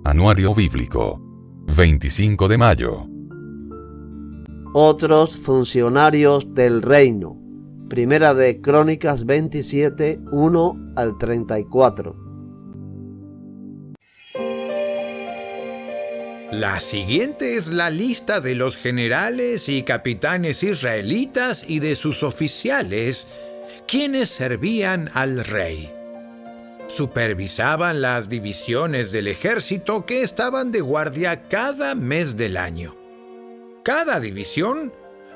Anuario Bíblico. 25 de mayo. Otros funcionarios del reino. Primera de Crónicas 27, 1 al 34. La siguiente es la lista de los generales y capitanes israelitas y de sus oficiales, quienes servían al rey. Supervisaban las divisiones del ejército que estaban de guardia cada mes del año. Cada división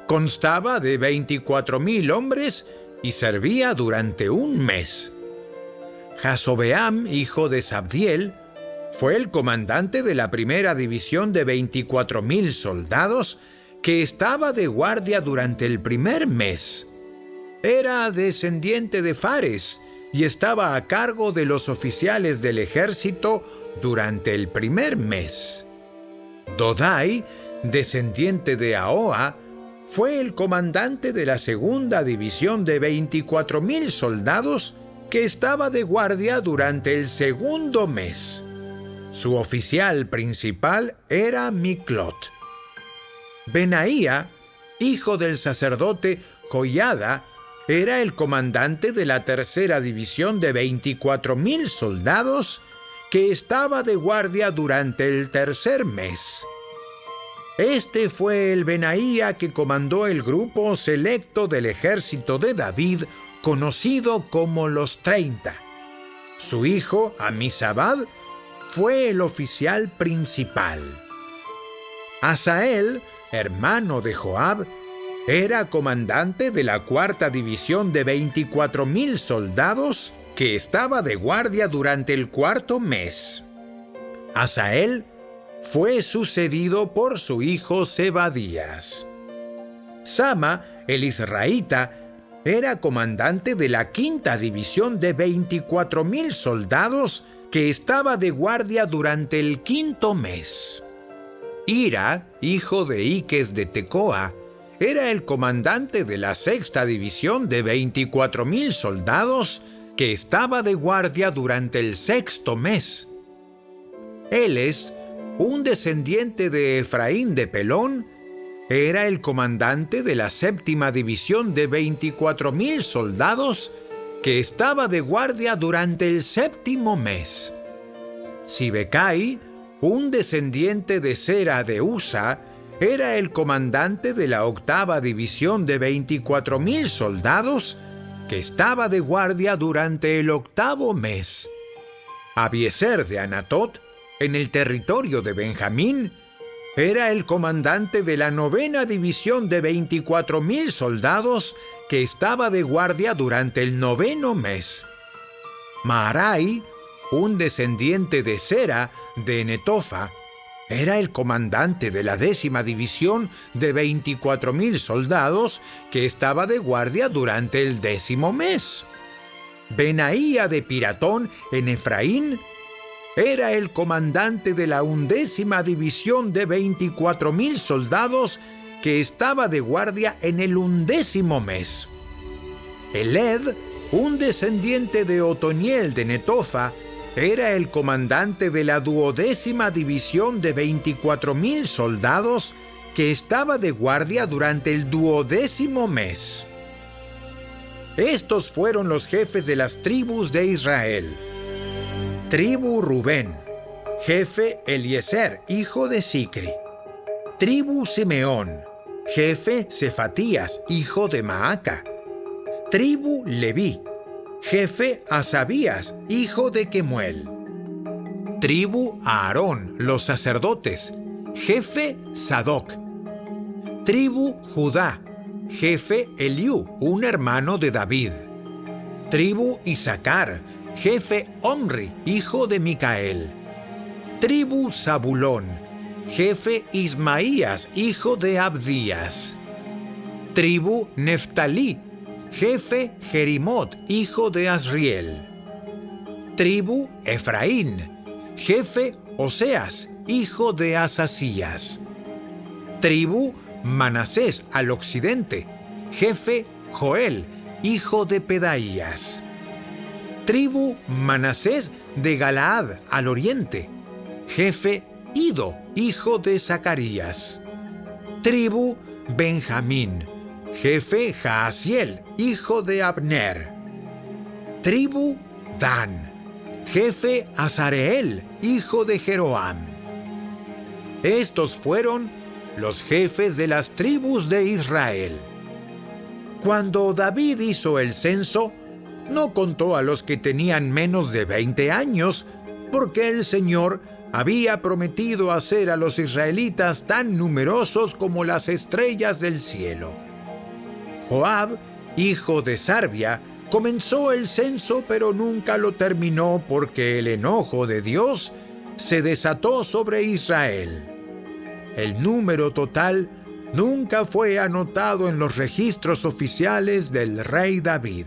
constaba de 24,000 hombres y servía durante un mes. Jasobeam, hijo de Sabdiel, fue el comandante de la primera división de 24,000 soldados que estaba de guardia durante el primer mes. Era descendiente de Fares y estaba a cargo de los oficiales del ejército durante el primer mes. Dodai, descendiente de Ahoa, fue el comandante de la segunda división de 24,000 soldados que estaba de guardia durante el segundo mes. Su oficial principal era Miklot. Benaía, hijo del sacerdote Joiada, era el comandante de la tercera división de 24,000 soldados que estaba de guardia durante el tercer mes. Este fue el Benaía que comandó el grupo selecto del ejército de David, conocido como los 30. Su hijo, Amisabad, fue el oficial principal. Asael, hermano de Joab, era comandante de la cuarta división de 24,000 soldados que estaba de guardia durante el cuarto mes. Asael fue sucedido por su hijo Zebadías. Sama, el israelita, era comandante de la quinta división de 24,000 soldados que estaba de guardia durante el quinto mes. Ira, hijo de Iques de Tecoa, era el comandante de la sexta división de 24,000 soldados que estaba de guardia durante el sexto mes. Heles, un descendiente de Efraín de Pelón, era el comandante de la séptima división de 24,000 soldados que estaba de guardia durante el séptimo mes. Sibecai, un descendiente de Sera de Usa, era el comandante de la octava división de 24,000 soldados que estaba de guardia durante el octavo mes. Abiezer de Anatot, en el territorio de Benjamín, era el comandante de la novena división de 24,000 soldados que estaba de guardia durante el noveno mes. Maarai, un descendiente de Sera de Netofa, era el comandante de la décima división de 24,000 soldados que estaba de guardia durante el décimo mes. Benaía de Piratón en Efraín era el comandante de la undécima división de 24,000 soldados que estaba de guardia en el undécimo mes. Eled, un descendiente de Otoniel de Netofa, era el comandante de la duodécima división de 24,000 soldados que estaba de guardia durante el duodécimo mes. Estos fueron los jefes de las tribus de Israel. Tribu Rubén, jefe Eliezer, hijo de Sicri. Tribu Simeón, jefe Cefatías, hijo de Maaca. Tribu Leví, jefe Asabías, hijo de Kemuel. Tribu Aarón, los sacerdotes, jefe Sadoc. Tribu Judá, jefe Eliú, un hermano de David. Tribu Isaacar, jefe Omri, hijo de Micael. Tribu Zabulón, jefe Ismaías, hijo de Abdías. Tribu Neftalí, jefe Jerimot, hijo de Asriel. Tribu Efraín, jefe Oseas, hijo de Asasías. Tribu Manasés al occidente, jefe Joel, hijo de Pedaías. Tribu Manasés de Galaad al oriente, jefe Ido, hijo de Zacarías. Tribu Benjamín, jefe Jaasiel, hijo de Abner. Tribu Dan, jefe Azareel, hijo de Jeroam. Estos fueron los jefes de las tribus de Israel. Cuando David hizo el censo, no contó a los que tenían menos de 20 años, porque el Señor había prometido hacer a los israelitas tan numerosos como las estrellas del cielo. Joab, hijo de Sarvia, comenzó el censo, pero nunca lo terminó porque el enojo de Dios se desató sobre Israel. El número total nunca fue anotado en los registros oficiales del rey David.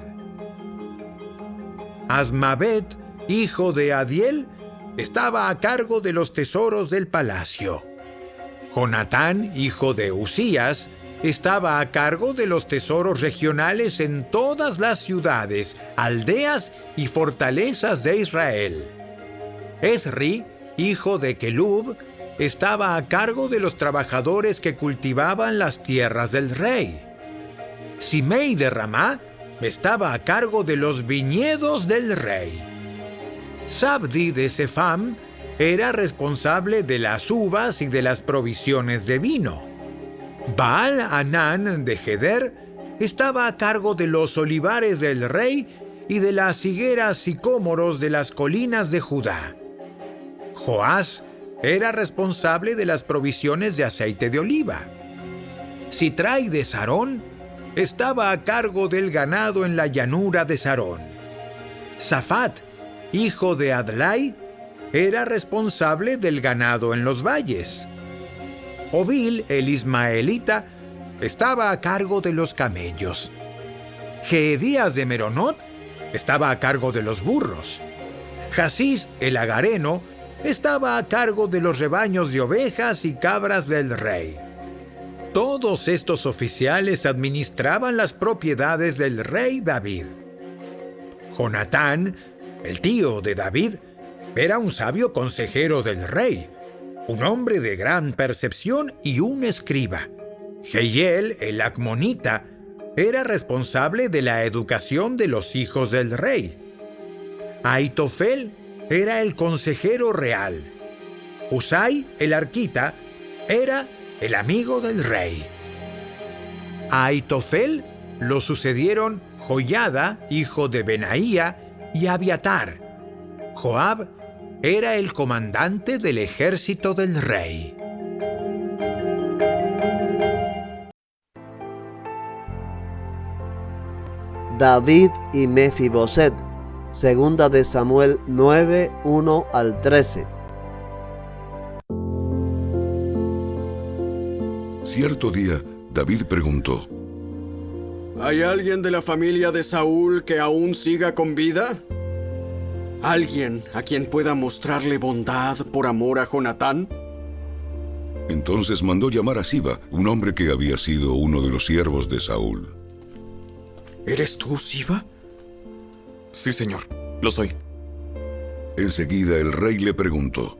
Asmavet, hijo de Adiel, estaba a cargo de los tesoros del palacio. Jonatán, hijo de Usías, estaba a cargo de los tesoros regionales en todas las ciudades, aldeas y fortalezas de Israel. Esri, hijo de Kelub, estaba a cargo de los trabajadores que cultivaban las tierras del rey. Simei de Ramá estaba a cargo de los viñedos del rey. Sabdi de Sefam era responsable de las uvas y de las provisiones de vino. Baal Hanán de Geder estaba a cargo de los olivares del rey y de las higueras sicómoros de las colinas de Judá. Joás era responsable de las provisiones de aceite de oliva. Sitrai de Sarón estaba a cargo del ganado en la llanura de Sarón. Safat, hijo de Adlai, era responsable del ganado en los valles. Ovil, el ismaelita, estaba a cargo de los camellos. Geedías de Meronot estaba a cargo de los burros. Jasís, el agareno, estaba a cargo de los rebaños de ovejas y cabras del rey. Todos estos oficiales administraban las propiedades del rey David. Jonatán, el tío de David, era un sabio consejero del rey, un hombre de gran percepción y un escriba. Jehiel, el acmonita, era responsable de la educación de los hijos del rey. Aitofel era el consejero real. Usai, el arquita, era el amigo del rey. A Aitofel lo sucedieron Joiada, hijo de Benaía, y Abiatar. Joab era el comandante del ejército del rey. David y Mefiboset, segunda de Samuel 9, 1 al 13. Cierto día, David preguntó: ¿Hay alguien de la familia de Saúl que aún siga con vida? ¿Alguien a quien pueda mostrarle bondad por amor a Jonatán? Entonces mandó llamar a Siba, un hombre que había sido uno de los siervos de Saúl. ¿Eres tú, Siba? Sí, señor, lo soy. Enseguida el rey le preguntó: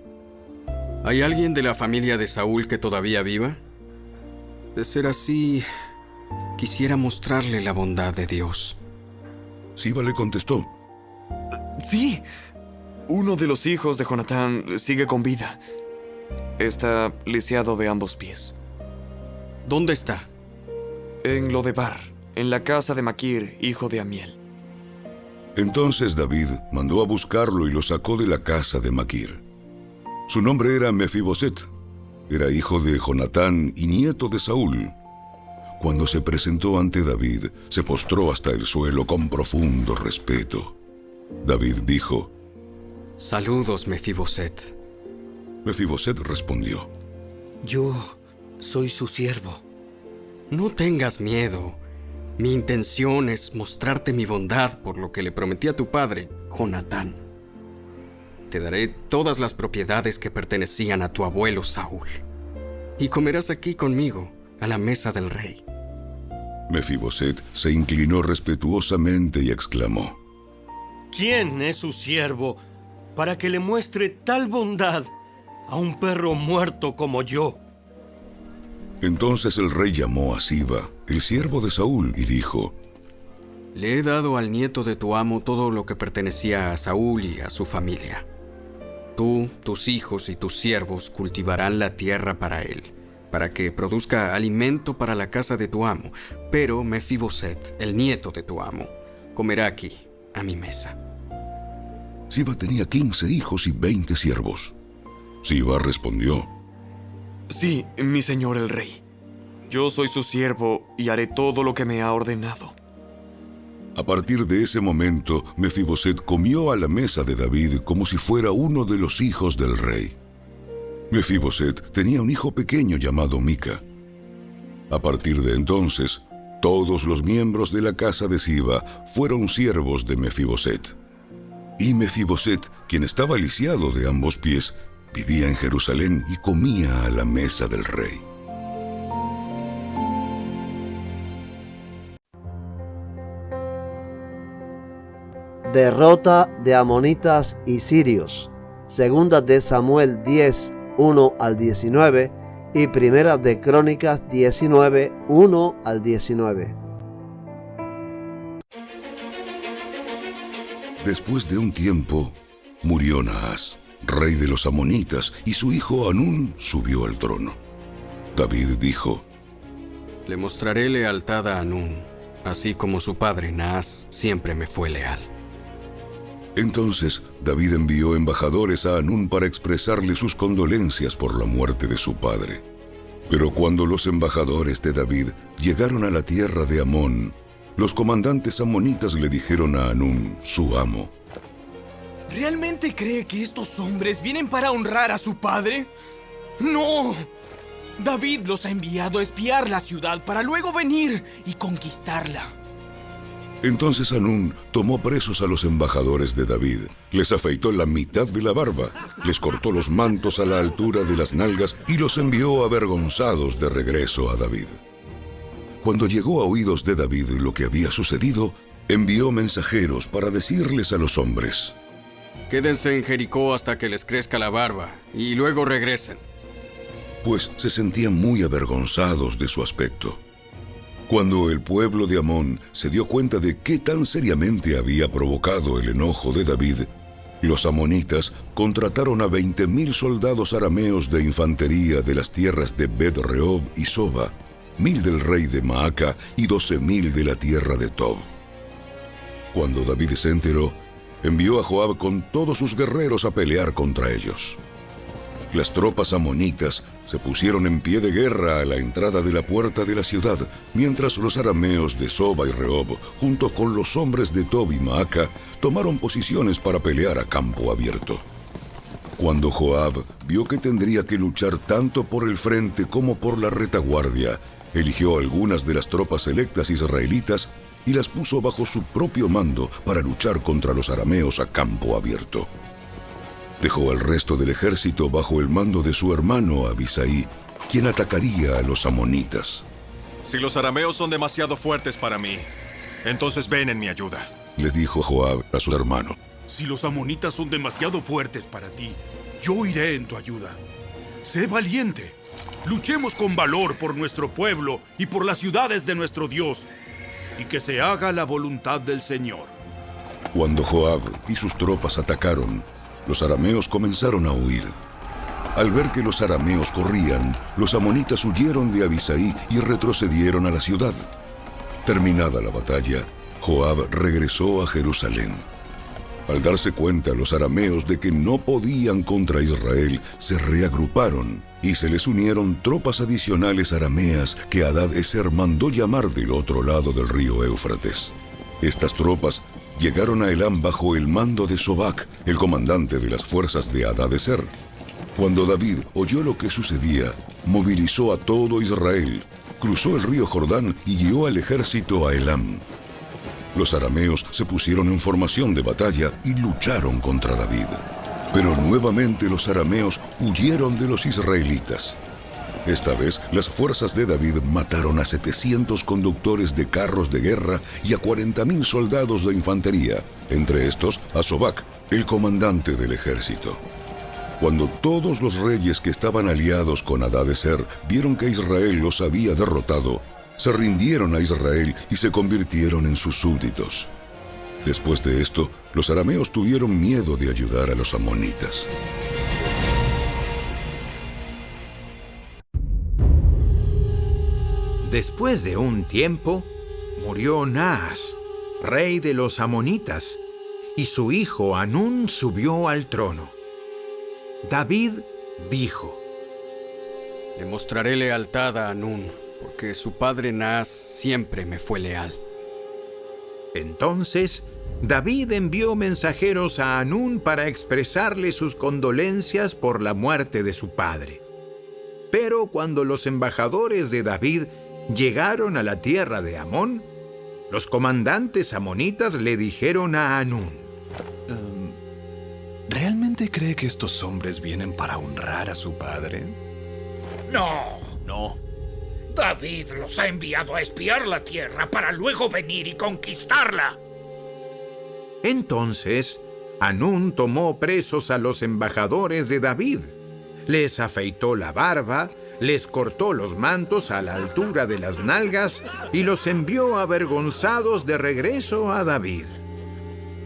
¿Hay alguien de la familia de Saúl que todavía viva? De ser así, quisiera mostrarle la bondad de Dios. Siba le contestó: Sí, uno de los hijos de Jonatán sigue con vida. Está lisiado de ambos pies. ¿Dónde está? En Lodebar, en la casa de Maquir, hijo de Amiel. Entonces David mandó a buscarlo y lo sacó de la casa de Maquir. Su nombre era Mefiboset. Era hijo de Jonatán y nieto de Saúl. Cuando se presentó ante David, se postró hasta el suelo con profundo respeto. David dijo: Saludos, Mefiboset. Mefiboset respondió: Yo soy su siervo. No tengas miedo. Mi intención es mostrarte mi bondad por lo que le prometí a tu padre, Jonatán. Te daré todas las propiedades que pertenecían a tu abuelo Saúl. Y comerás aquí conmigo, a la mesa del rey. Mefiboset se inclinó respetuosamente y exclamó: ¿Quién es su siervo para que le muestre tal bondad a un perro muerto como yo. Entonces el rey llamó a Siba, el siervo de Saúl, y dijo: Le he dado al nieto de tu amo todo lo que pertenecía a Saúl y a su familia. Tú, tus hijos y tus siervos cultivarán la tierra para él, para que produzca alimento para la casa de tu amo. Pero Mefiboset, el nieto de tu amo, comerá aquí, a mi mesa. Siba tenía 15 hijos y 20 siervos. Siba respondió: Sí, mi señor el rey. Yo soy su siervo y haré todo lo que me ha ordenado. A partir de ese momento, Mefiboset comió a la mesa de David como si fuera uno de los hijos del rey. Mefiboset tenía un hijo pequeño llamado Mica. A partir de entonces, todos los miembros de la casa de Siba fueron siervos de Mefiboset. Y Mefiboset, quien estaba lisiado de ambos pies, vivía en Jerusalén y comía a la mesa del rey. Derrota de amonitas y sirios. Segunda de Samuel 10, 1 al 19 y Primera de Crónicas 19, 1 al 19. Después de un tiempo, murió Naas, rey de los amonitas, y su hijo Hanún subió al trono. David dijo: Le mostraré lealtad a Hanún, así como su padre Naas siempre me fue leal. Entonces David envió embajadores a Hanún para expresarle sus condolencias por la muerte de su padre. Pero cuando los embajadores de David llegaron a la tierra de Amón, los comandantes amonitas le dijeron a Hanún, su amo: ¿Realmente cree que estos hombres vienen para honrar a su padre? ¡No! David los ha enviado a espiar la ciudad para luego venir y conquistarla. Entonces Hanún tomó presos a los embajadores de David, les afeitó la mitad de la barba, les cortó los mantos a la altura de las nalgas y los envió avergonzados de regreso a David. Cuando llegó a oídos de David lo que había sucedido, envió mensajeros para decirles a los hombres: Quédense en Jericó hasta que les crezca la barba, y luego regresen. Pues se sentían muy avergonzados de su aspecto. Cuando el pueblo de Amón se dio cuenta de qué tan seriamente había provocado el enojo de David, los amonitas contrataron a 20,000 soldados arameos de infantería de las tierras de Bet-Rehob y Soba, 1,000 del rey de Maaca y 12,000 de la tierra de Tob. Cuando David se enteró, envió a Joab con todos sus guerreros a pelear contra ellos. Las tropas amonitas se pusieron en pie de guerra a la entrada de la puerta de la ciudad, mientras los arameos de Soba y Rehob, junto con los hombres de Tob y Maaca, tomaron posiciones para pelear a campo abierto. Cuando Joab vio que tendría que luchar tanto por el frente como por la retaguardia, eligió algunas de las tropas selectas israelitas y las puso bajo su propio mando para luchar contra los arameos a campo abierto. Dejó al resto del ejército bajo el mando de su hermano Abisai, quien atacaría a los amonitas. Si los arameos son demasiado fuertes para mí, entonces ven en mi ayuda, le dijo Joab a su hermano. Si los amonitas son demasiado fuertes para ti, yo iré en tu ayuda. Sé valiente. Luchemos con valor por nuestro pueblo y por las ciudades de nuestro Dios, y que se haga la voluntad del Señor. Cuando Joab y sus tropas atacaron, los arameos comenzaron a huir. Al ver que los arameos corrían, los amonitas huyeron de Abisai y retrocedieron a la ciudad. Terminada la batalla, Joab regresó a Jerusalén. Al darse cuenta los arameos de que no podían contra Israel, se reagruparon y se les unieron tropas adicionales arameas que Hadad-Ezer mandó llamar del otro lado del río Éufrates. Estas tropas llegaron a Elam bajo el mando de Sobac, el comandante de las fuerzas de Hadad-Ezer. Cuando David oyó lo que sucedía, movilizó a todo Israel, cruzó el río Jordán y guió al ejército a Elam. Los arameos se pusieron en formación de batalla y lucharon contra David. Pero nuevamente los arameos huyeron de los israelitas. Esta vez, las fuerzas de David mataron a 700 conductores de carros de guerra y a 40,000 soldados de infantería, entre estos a Sobac, el comandante del ejército. Cuando todos los reyes que estaban aliados con Hadadezer vieron que Israel los había derrotado, se rindieron a Israel y se convirtieron en sus súbditos. Después de esto, los arameos tuvieron miedo de ayudar a los amonitas. Después de un tiempo, murió Naas, rey de los amonitas, y su hijo Hanún subió al trono. David dijo: Le mostraré lealtad a Hanún, porque su padre Naas siempre me fue leal. Entonces, David envió mensajeros a Hanún para expresarle sus condolencias por la muerte de su padre. Pero cuando los embajadores de David llegaron a la tierra de Amón, los comandantes amonitas le dijeron a Hanún: ¿Realmente cree que estos hombres vienen para honrar a su padre? No. David los ha enviado a espiar la tierra para luego venir y conquistarla. Entonces, Hanún tomó presos a los embajadores de David, les afeitó la barba, les cortó los mantos a la altura de las nalgas y los envió avergonzados de regreso a David.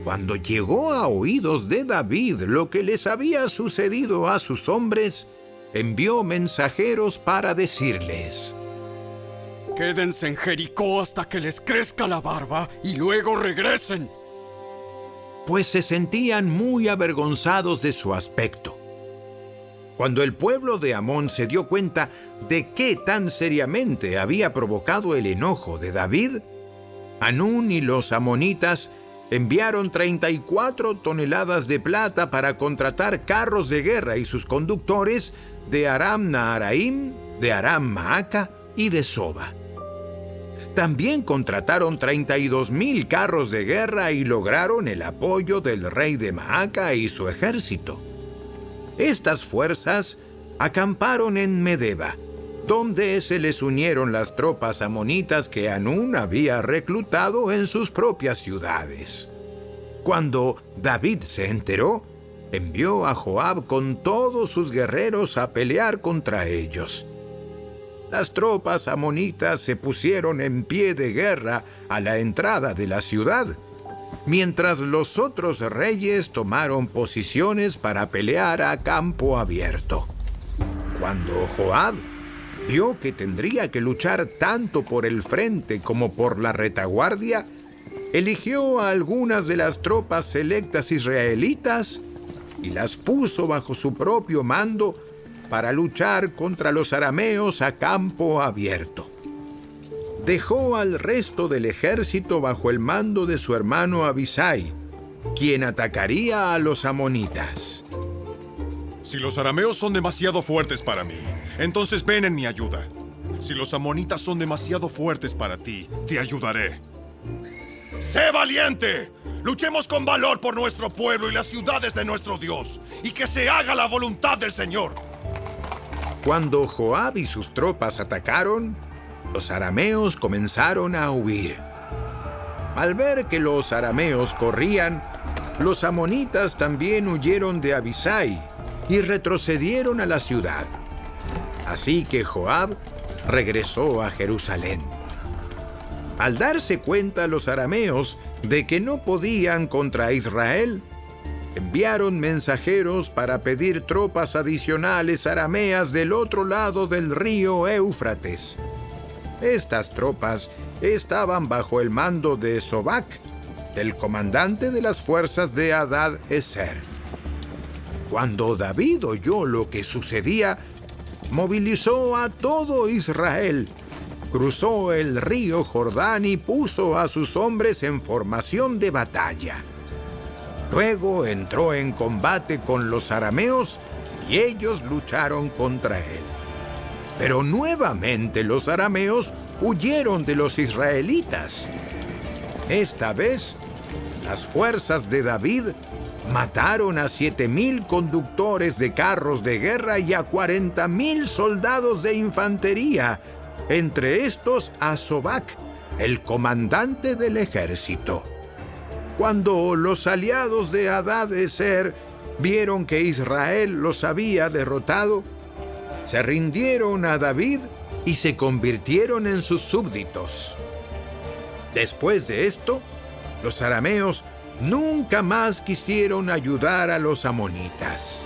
Cuando llegó a oídos de David lo que les había sucedido a sus hombres, envió mensajeros para decirles: Quédense en Jericó hasta que les crezca la barba y luego regresen. Pues se sentían muy avergonzados de su aspecto. Cuando el pueblo de Amón se dio cuenta de qué tan seriamente había provocado el enojo de David, Hanún y los amonitas enviaron 34 toneladas de plata para contratar carros de guerra y sus conductores de Aram Naharaim, de Aram Maaca y de Soba. También contrataron 32,000 carros de guerra y lograron el apoyo del rey de Maaca y su ejército. Estas fuerzas acamparon en Medeba, donde se les unieron las tropas amonitas que Hanún había reclutado en sus propias ciudades. Cuando David se enteró, envió a Joab con todos sus guerreros a pelear contra ellos. Las tropas amonitas se pusieron en pie de guerra a la entrada de la ciudad, mientras los otros reyes tomaron posiciones para pelear a campo abierto. Cuando Joab vio que tendría que luchar tanto por el frente como por la retaguardia, eligió a algunas de las tropas selectas israelitas y las puso bajo su propio mando para luchar contra los arameos a campo abierto. Dejó al resto del ejército bajo el mando de su hermano Abisai, quien atacaría a los amonitas. Si los arameos son demasiado fuertes para mí, entonces ven en mi ayuda. Si los amonitas son demasiado fuertes para ti, te ayudaré. ¡Sé valiente! Luchemos con valor por nuestro pueblo y las ciudades de nuestro Dios, y que se haga la voluntad del Señor. Cuando Joab y sus tropas atacaron, los arameos comenzaron a huir. Al ver que los arameos corrían, los amonitas también huyeron de Abisai y retrocedieron a la ciudad. Así que Joab regresó a Jerusalén. Al darse cuenta los arameos de que no podían contra Israel, enviaron mensajeros para pedir tropas adicionales arameas del otro lado del río Éufrates. Estas tropas estaban bajo el mando de Sobac, el comandante de las fuerzas de Hadad-Ezer. Cuando David oyó lo que sucedía, movilizó a todo Israel, cruzó el río Jordán y puso a sus hombres en formación de batalla. Luego entró en combate con los arameos y ellos lucharon contra él. Pero nuevamente los arameos huyeron de los israelitas. Esta vez, las fuerzas de David mataron a 7,000 conductores de carros de guerra y a 40,000 soldados de infantería, entre estos a Sobac, el comandante del ejército. Cuando los aliados de Hadad-Ezer vieron que Israel los había derrotado, se rindieron a David y se convirtieron en sus súbditos. Después de esto, los arameos nunca más quisieron ayudar a los amonitas.